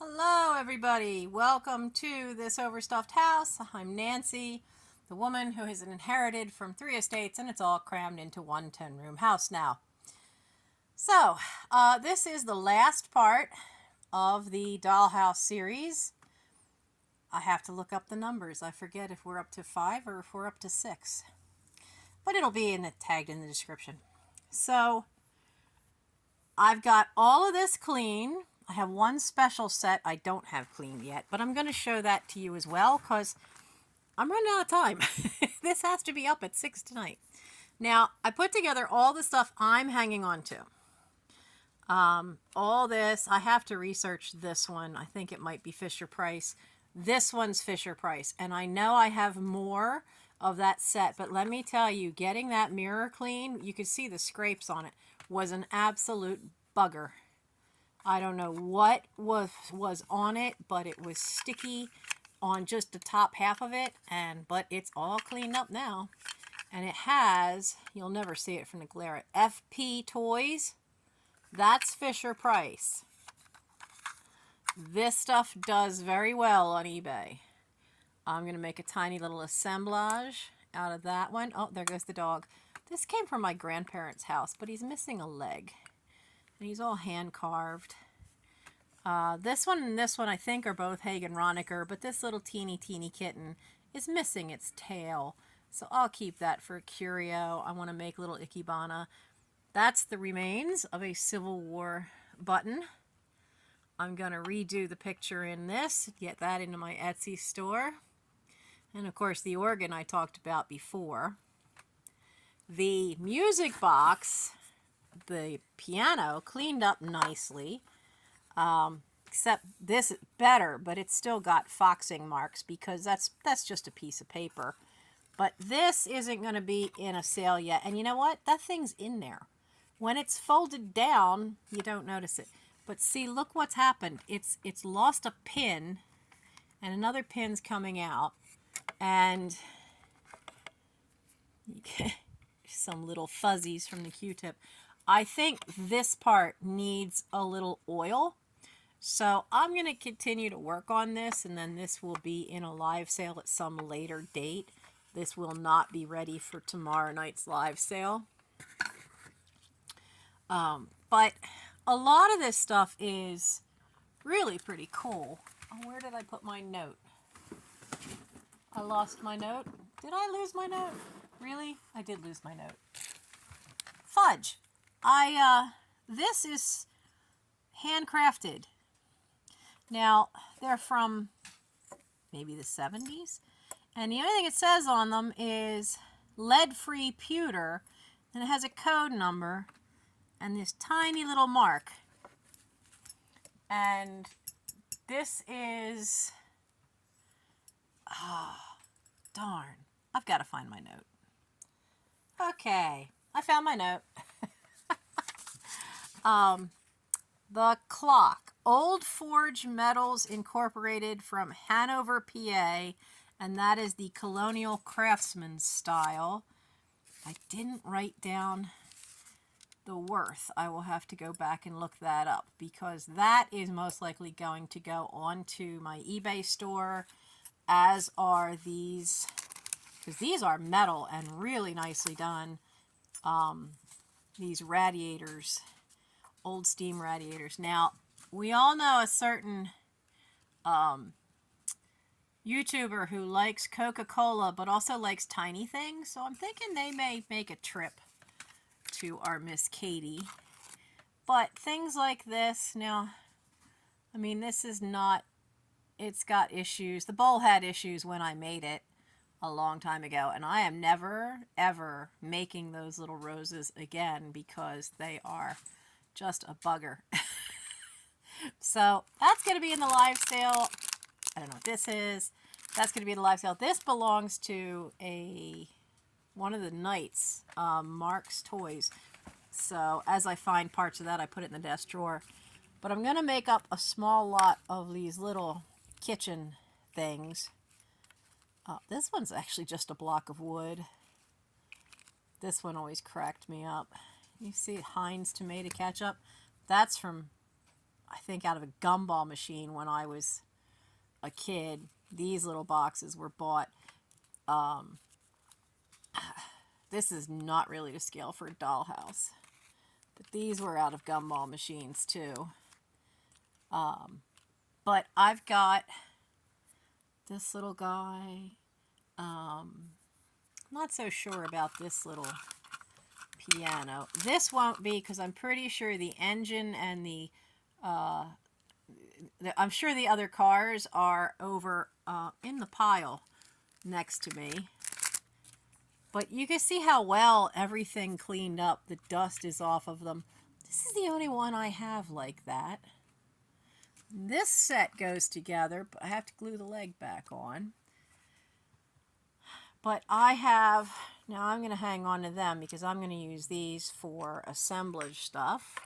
Hello everybody, welcome to this overstuffed house. I'm Nancy, the woman who has inherited from 3 estates, and it's all crammed into one 10-room house now. So, this is the last part of the dollhouse series. I have to look up the numbers. I forget if we're up to 5 or if we're up to 6. But it'll be tagged in the description. So, I've got all of this clean. I have one special set I don't have cleaned yet, but I'm going to show that to you as well because I'm running out of time. This has to be up at 6 tonight. Now, I put together all the stuff I'm hanging on to. All this, I have to research this one. I think it might be Fisher Price. This one's Fisher Price, and I know I have more of that set, but let me tell you, getting that mirror clean, you could see the scrapes on it, was an absolute bugger. I don't know what was on it, but it was sticky on just the top half of it, but it's all cleaned up now. And it has, you'll never see it from the glare, FP Toys. That's Fisher Price. This stuff does very well on eBay. I'm going to make a tiny little assemblage out of that one. Oh, there goes the dog. This came from my grandparents' house, but he's missing a leg. And he's all hand carved. This one and this one I think are both Hagen Ronecker, but this little teeny kitten is missing its tail. So I'll keep that for a curio. I want to make little Ikebana. That's the remains of a Civil War button. I'm going to redo the picture in this, get that into my Etsy store. And of course the organ I talked about before. The music box, the piano, cleaned up nicely. Except this is better, but it's still got foxing marks because that's just a piece of paper. But this isn't going to be in a sale yet. And you know what? That thing's in there. When it's folded down, you don't notice it. But see, look what's happened. It's lost a pin, and another pin's coming out. And some little fuzzies from the Q-tip. I think this part needs a little oil. So I'm going to continue to work on this, and then this will be in a live sale at some later date. This will not be ready for tomorrow night's live sale. But a lot of this stuff is really pretty cool. Oh, where did I put my note? I lost my note. Did I lose my note? Really? I did lose my note. Fudge. This is handcrafted. Now, they're from maybe the 70s. And the only thing it says on them is lead-free pewter. And it has a code number and this tiny little mark. And this is... oh, darn. I've got to find my note. Okay, I found my note. The clock. Old Forge Metals Incorporated from Hanover, PA. And that is the Colonial Craftsman style. I didn't write down the worth. I will have to go back and look that up because that is most likely going to go onto my eBay store, as are these, because these are metal and really nicely done. These radiators, old steam radiators. Now, we all know a certain YouTuber who likes Coca-Cola but also likes tiny things, so I'm thinking they may make a trip to our Miss Katie. But things like this, now, I mean, this is not, it's got issues. The bowl had issues when I made it a long time ago, and I am never, ever making those little roses again because they are just a bugger. So that's going to be in the live sale. I don't know what this is. That's going to be in the live sale. This belongs to one of the Knights, Mark's Toys. So as I find parts of that, I put it in the desk drawer. But I'm going to make up a small lot of these little kitchen things. This one's actually just a block of wood. This one always cracked me up. You see Heinz tomato ketchup? That's from, I think out of a gumball machine when I was a kid. These little boxes were bought. This is not really to scale for a dollhouse, but these were out of gumball machines too. But I've got this little guy. Not so sure about this little piano. This won't be, because I'm pretty sure the engine and I'm sure the other cars are over in the pile next to me. But you can see how well everything cleaned up. The dust is off of them. This is the only one I have like that. This set goes together, but I have to glue the leg back on. But I have, now I'm going to hang on to them because I'm going to use these for assemblage stuff.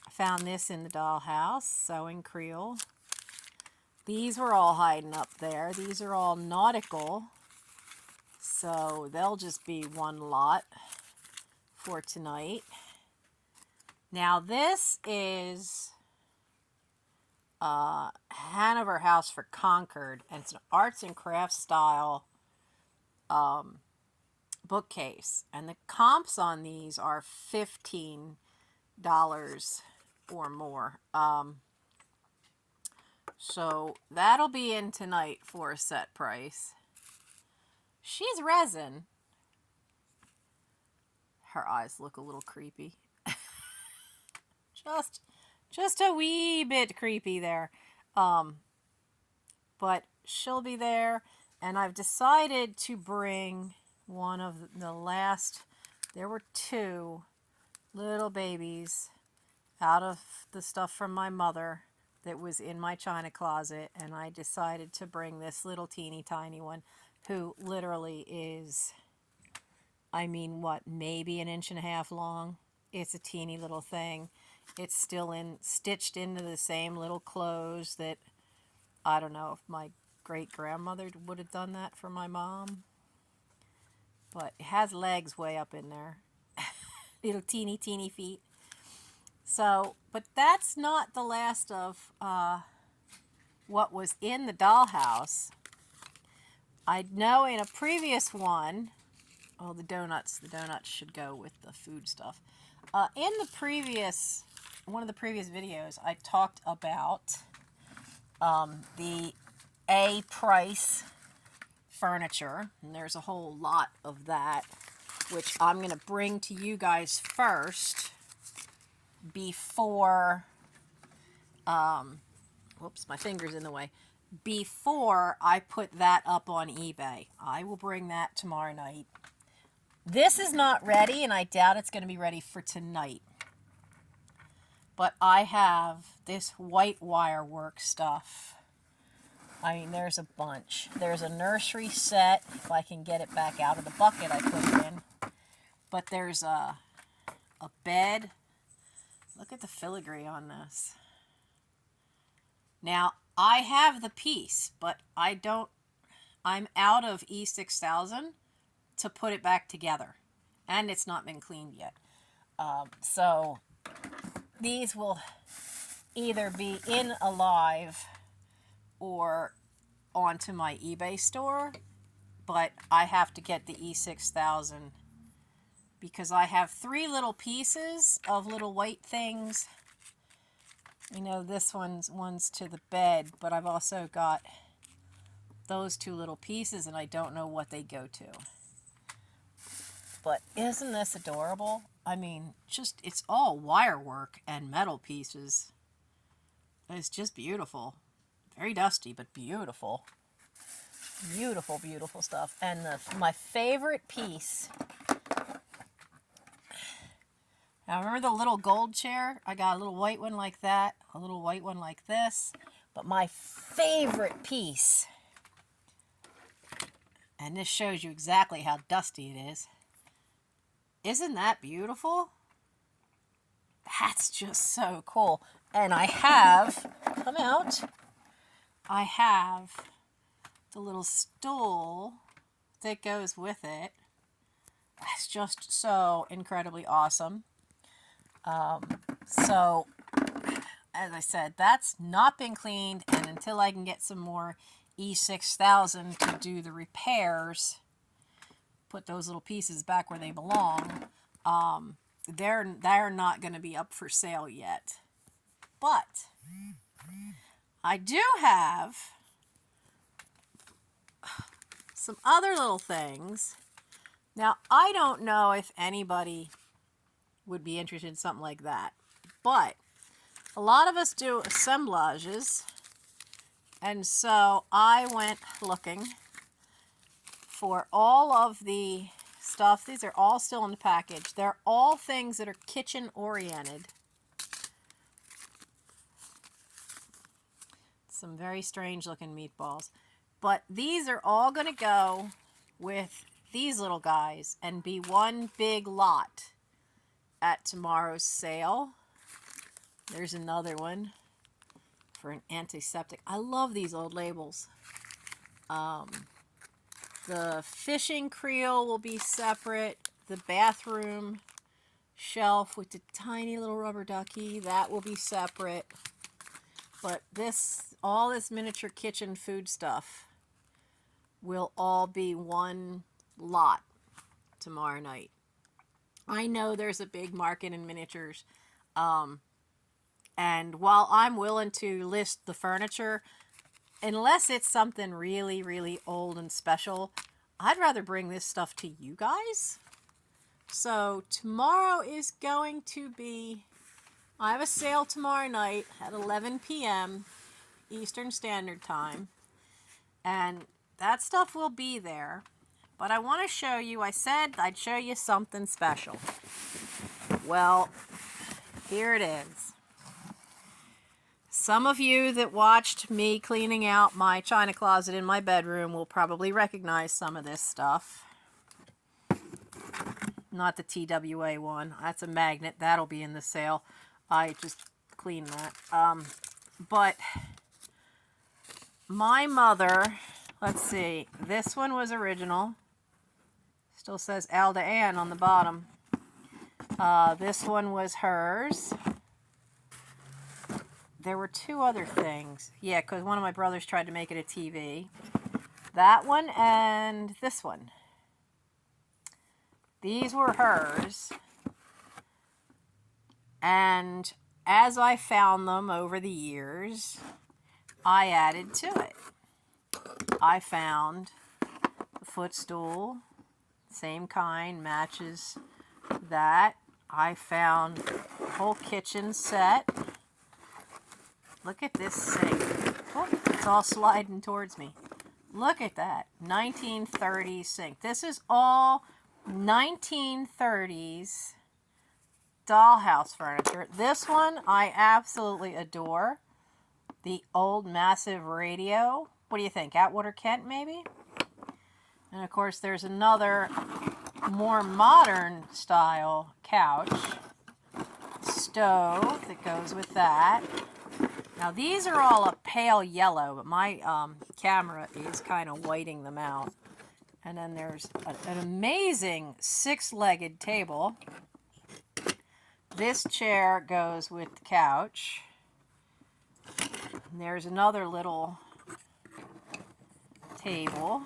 I found this in the dollhouse, sewing creel. These were all hiding up there. These are all nautical, so they'll just be one lot for tonight. Now this is Hanover House for Concord, and it's an arts and crafts style bookcase, and the comps on these are $15 or more. So that'll be in tonight for a set price. She's resin. Her eyes look a little creepy. Just a wee bit creepy there. But she'll be there, and I've decided to bring one of the last, there were 2 little babies out of the stuff from my mother that was in my china closet, and I decided to bring this little teeny tiny one who literally is, I mean, what, maybe 1.5 inches long. It's a teeny little thing. It's still stitched into the same little clothes that, I don't know if my great-grandmother would have done that for my mom. But it has legs way up in there. Little teeny feet. So, but that's not the last of what was in the dollhouse. I know in a previous one, oh, the donuts should go with the food stuff. In the previous, one of the previous videos, I talked about the A-price furniture, and there's a whole lot of that, which I'm going to bring to you guys first before, whoops, my finger's in the way, before I put that up on eBay. I will bring that tomorrow night. This is not ready, and I doubt it's going to be ready for tonight. But I have this white wire work stuff. I mean, there's a bunch. There's a nursery set, if I can get it back out of the bucket I put it in. But there's a bed. Look at the filigree on this. Now, I have the piece, but I'm out of E6000 to put it back together. And it's not been cleaned yet. So these will either be in alive or onto my eBay store, but I have to get the E6000 because I have 3 little pieces of little white things. You know, this one's to the bed, but I've also got those 2 little pieces, and I don't know what they go to. But isn't this adorable? I mean, just, it's all wire work and metal pieces. It's just beautiful. Very dusty, but beautiful. Beautiful, beautiful stuff. And my favorite piece. Now, remember the little gold chair? I got a little white one like that, a little white one like this. But my favorite piece, and this shows you exactly how dusty it is. Isn't that beautiful? That's just so cool. And I have, come out, I have the little stool that goes with it. It's just so incredibly awesome. So, as I said, that's not been cleaned, and until I can get some more E6000 to do the repairs, put those little pieces back where they belong, they're not going to be up for sale yet. But I do have some other little things. Now, I don't know if anybody would be interested in something like that, but a lot of us do assemblages, and so I went looking for all of the stuff. These are all still in the package. They're all things that are kitchen oriented. Some very strange looking meatballs. But these are all going to go with these little guys and be one big lot at tomorrow's sale. There's another one for an antiseptic. I love these old labels. The fishing creel will be separate. The bathroom shelf with the tiny little rubber ducky, that will be separate. But this, all this miniature kitchen food stuff will all be one lot tomorrow night. I know there's a big market in miniatures. And while I'm willing to list the furniture, unless it's something really, really old and special, I'd rather bring this stuff to you guys. So tomorrow is going to be, I have a sale tomorrow night at 11 p.m. Eastern Standard Time. And that stuff will be there. But I want to show you, I said I'd show you something special. Well, here it is. Some of you that watched me cleaning out my china closet in my bedroom will probably recognize some of this stuff. Not the TWA one. That's a magnet. That'll be in the sale. I just cleaned that. But my mother, let's see, this one was original. Still says Alda Ann on the bottom. This one was hers. There were two other things. Yeah, because one of my brothers tried to make it a TV. That one and this one. These were hers. And as I found them over the years, I added to it. I found the footstool, same kind, matches that. I found the whole kitchen set. Look at this sink. Oh, it's all sliding towards me. Look at that. 1930s sink. This is all 1930s dollhouse furniture. This one I absolutely adore. The old massive radio. What do you think? Atwater Kent maybe? And of course there's another more modern style couch. Stove that goes with that. Now these are all a pale yellow, but my camera is kind of whiting them out. And then there's an amazing six-legged table. This chair goes with the couch. And there's another little table.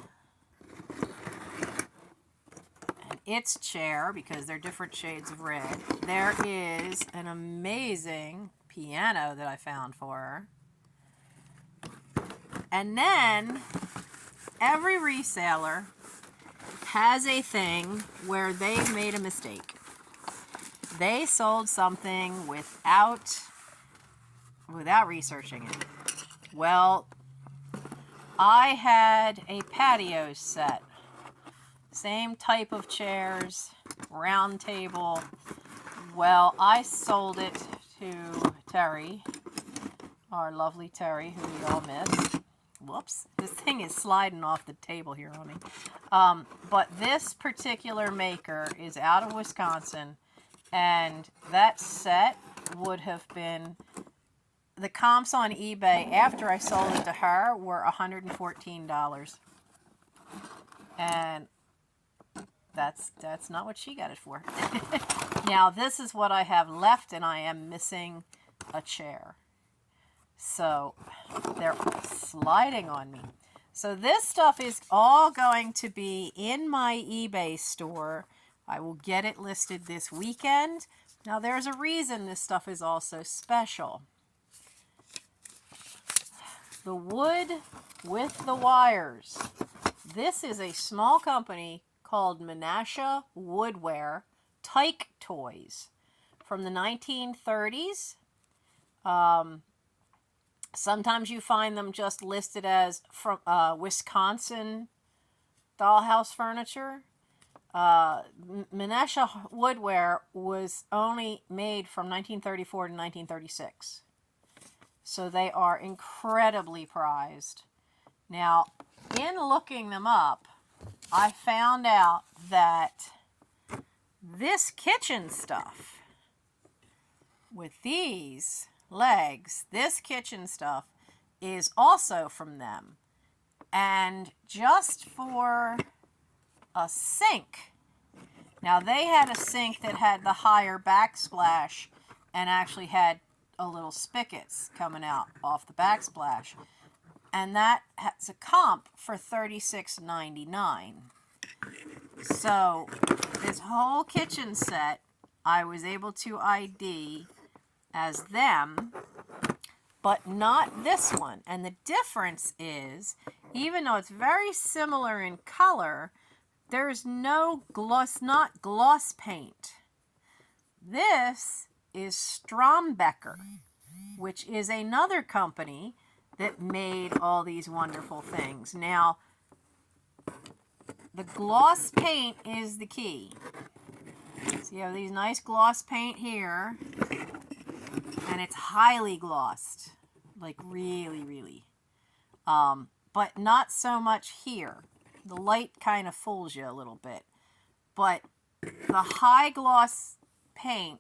And its chair, because they're different shades of red. There is an amazing piano that I found for her. And then every reseller has a thing where they made a mistake. They sold something without researching it. Well, I had a patio set. Same type of chairs, round table. Well, I sold it to Terry, our lovely Terry, who we all miss. Whoops, this thing is sliding off the table here on me. But this particular maker is out of Wisconsin, and that set would have been, the comps on eBay after I sold it to her were $114. And that's not what she got it for. Now this is what I have left, and I am missing a chair. So they're sliding on me. So this stuff is all going to be in my eBay store. I will get it listed this weekend. Now there's a reason this stuff is also special. The wood with the wires. This is a small company called Menasha Woodware Tyke Toys from the 1930s. Sometimes you find them just listed as from Wisconsin dollhouse furniture. Menasha Woodware was only made from 1934 to 1936. So they are incredibly prized. Now, in looking them up, I found out that this kitchen stuff with these legs, this kitchen stuff is also from them. And just for a sink. Now they had a sink that had the higher backsplash and actually had a little spigots coming out off the backsplash. And that has a comp for $36.99. So this whole kitchen set I was able to ID as them, but not this one. And the difference is, even though it's very similar in color, there's no gloss, not gloss paint. This is Strombecker, which is another company that made all these wonderful things. Now, the gloss paint is the key. So you have these nice gloss paint here, and it's highly glossed, like really, really. But not so much here. The light kind of fools you a little bit. But the high gloss paint,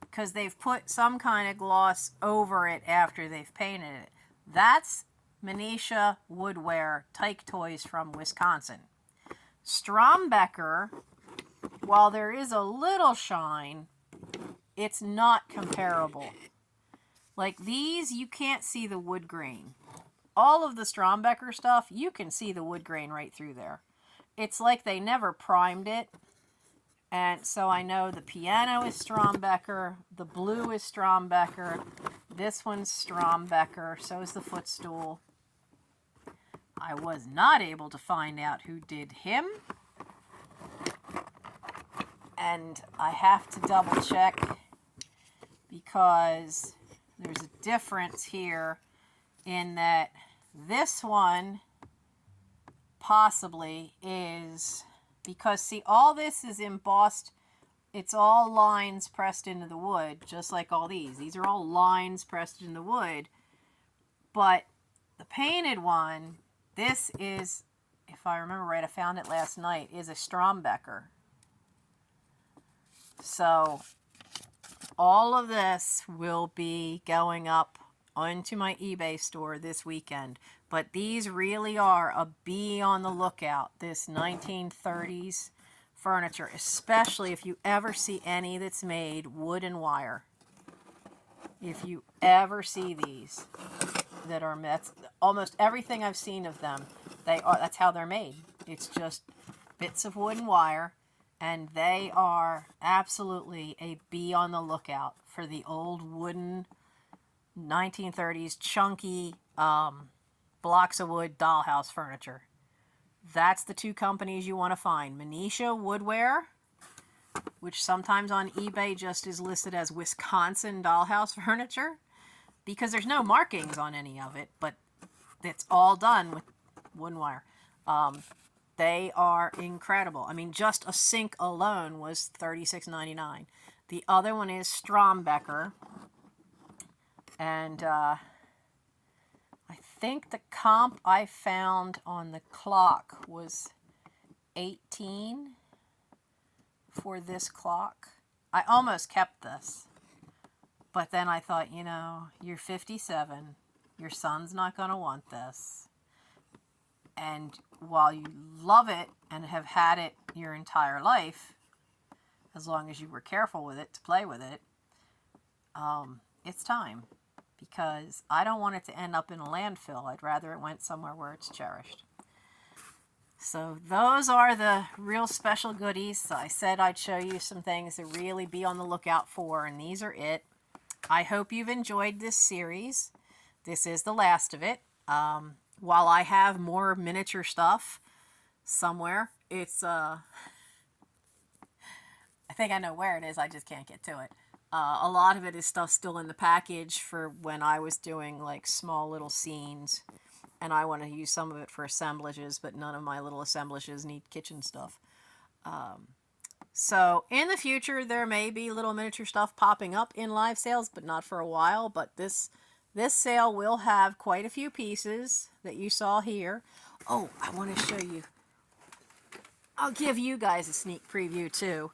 because they've put some kind of gloss over it after they've painted it, that's Menasha Woodware Tyke Toys from Wisconsin. Strombecker, while there is a little shine, it's not comparable. Like these, you can't see the wood grain. All of the Strombecker stuff, you can see the wood grain right through there. It's like they never primed it. And so I know the piano is Strombecker, the blue is Strombecker, this one's Strombecker, so is the footstool. I was not able to find out who did him. And I have to double check because there's a difference here in that this one possibly is, because see, all this is embossed. It's all lines pressed into the wood, just like all these. These are all lines pressed in the wood. But the painted one, this is, if I remember right, I found it last night, is a Strombecker. So all of this will be going up onto my eBay store this weekend. But these really are a be on the lookout, this 1930s furniture, especially if you ever see any that's made wood and wire. If you ever see these that are, that's almost everything I've seen of them, that's how they're made. It's just bits of wood and wire, and they are absolutely a be on the lookout for the old wooden 1930s chunky blocks of wood dollhouse furniture. That's the two companies you want to find. Menasha Woodware, which sometimes on eBay just is listed as Wisconsin dollhouse furniture, because there's no markings on any of it, but it's all done with wood and wire. They are incredible. I mean, just a sink alone was $36.99. The other one is Strombecker, and I think the comp I found on the clock was 18 for this clock. I almost kept this, but then I thought, you know, you're 57. Your son's not going to want this. And while you love it and have had it your entire life, as long as you were careful with it to play with it, it's time. Because I don't want it to end up in a landfill. I'd rather it went somewhere where it's cherished. So those are the real special goodies. I said I'd show you some things to really be on the lookout for, and these are it. I hope you've enjoyed this series. This is the last of it. While I have more miniature stuff somewhere, it's, I think I know where it is, I just can't get to it. A lot of it is stuff still in the package for when I was doing like small little scenes, and I want to use some of it for assemblages, but none of my little assemblages need kitchen stuff. So in the future, there may be little miniature stuff popping up in live sales, but not for a while. But this sale will have quite a few pieces that you saw here. Oh, I want to show you. I'll give you guys a sneak preview too.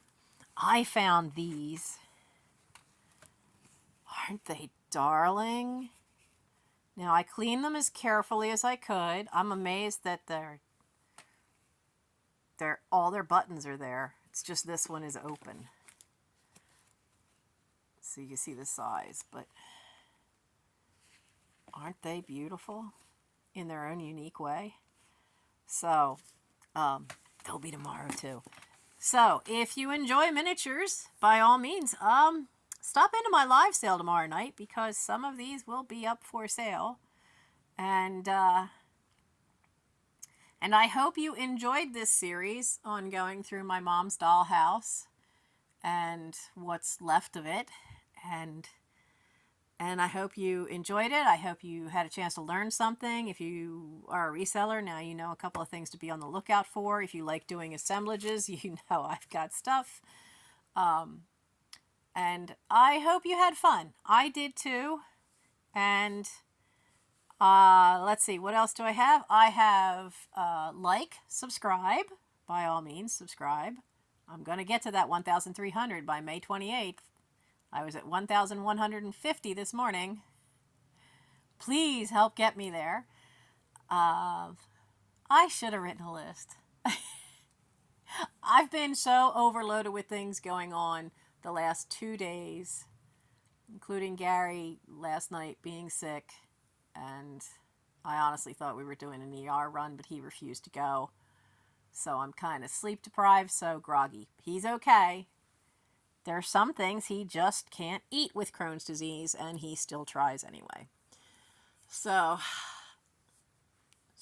I found these. Aren't they darling? Now, I cleaned them as carefully as I could. I'm amazed that all their buttons are there. It's just this one is open. So you can see the size, but aren't they beautiful in their own unique way? So, they'll be tomorrow too. So, if you enjoy miniatures, by all means, stop into my live sale tomorrow night, because some of these will be up for sale. And I hope you enjoyed this series on going through my mom's dollhouse and what's left of it. And I hope you enjoyed it. I hope you had a chance to learn something. If you are a reseller, now you know a couple of things to be on the lookout for. If you like doing assemblages, you know I've got stuff. And I hope you had fun. I did too. And let's see, what else do I have? I have like, subscribe. By all means, subscribe. I'm going to get to that 1,300 by May 28th. I was at 1,150 this morning. Please help get me there. I should have written a list. I've been so overloaded with things going on the last 2 days, including Gary last night being sick. And I honestly thought we were doing an ER run, but he refused to go. So I'm kind of sleep deprived, so groggy. He's okay. There are some things he just can't eat with Crohn's disease, and he still tries anyway. So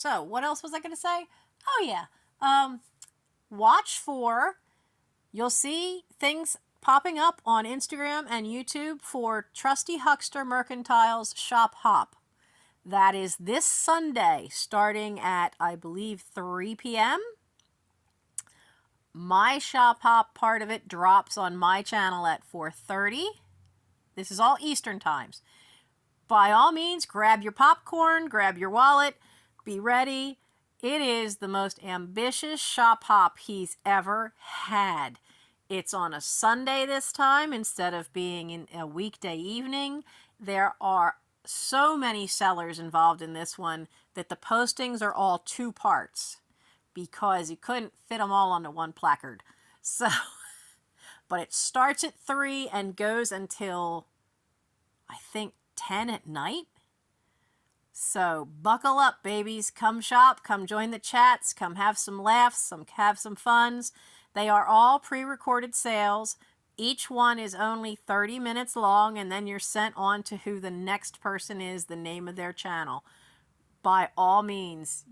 what else was I going to say? Oh, yeah. Watch for, you'll see things popping up on Instagram and YouTube for Trusty Huckster Mercantile's Shop Hop. That is this Sunday, starting at, I believe, 3 p.m. My Shop Hop part of it drops on my channel at 4:30. This is all Eastern times. By all means, grab your popcorn, grab your wallet, be ready. It is the most ambitious Shop Hop he's ever had. It's on a Sunday this time instead of being in a weekday evening. There are so many sellers involved in this one that the postings are all 2 parts, because you couldn't fit them all onto one placard. So, but it starts at 3 and goes until, I think, 10 at night. So buckle up, babies. Come shop, come join the chats, come have some laughs, have some funs. They are all pre-recorded sales. Each one is only 30 minutes long, and then you're sent on to who the next person is, the name of their channel. By all means,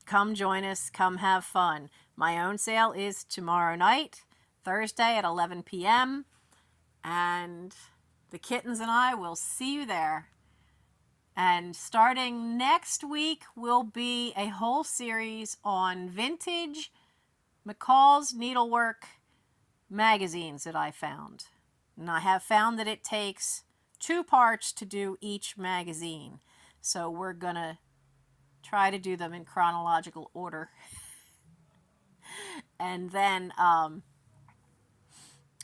come join us, come have fun. My own sale is tomorrow night, Thursday at 11 p.m. And the kittens and I will see you there. And starting next week will be a whole series on vintage McCall's Needlework magazines that I found. And I have found that it takes 2 parts to do each magazine. So we're going to try to do them in chronological order. And then,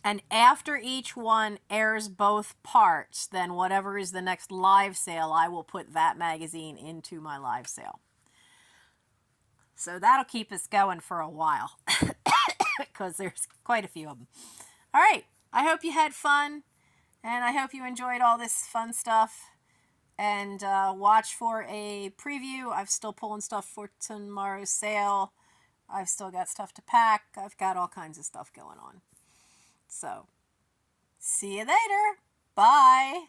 and after each one airs both parts, then whatever is the next live sale, I will put that magazine into my live sale. So that'll keep us going for a while because there's quite a few of them. All right. I hope you had fun, and I hope you enjoyed all this fun stuff. And watch for a preview. I'm still pulling stuff for tomorrow's sale. I've still got stuff to pack. I've got all kinds of stuff going on. So, see you later. Bye.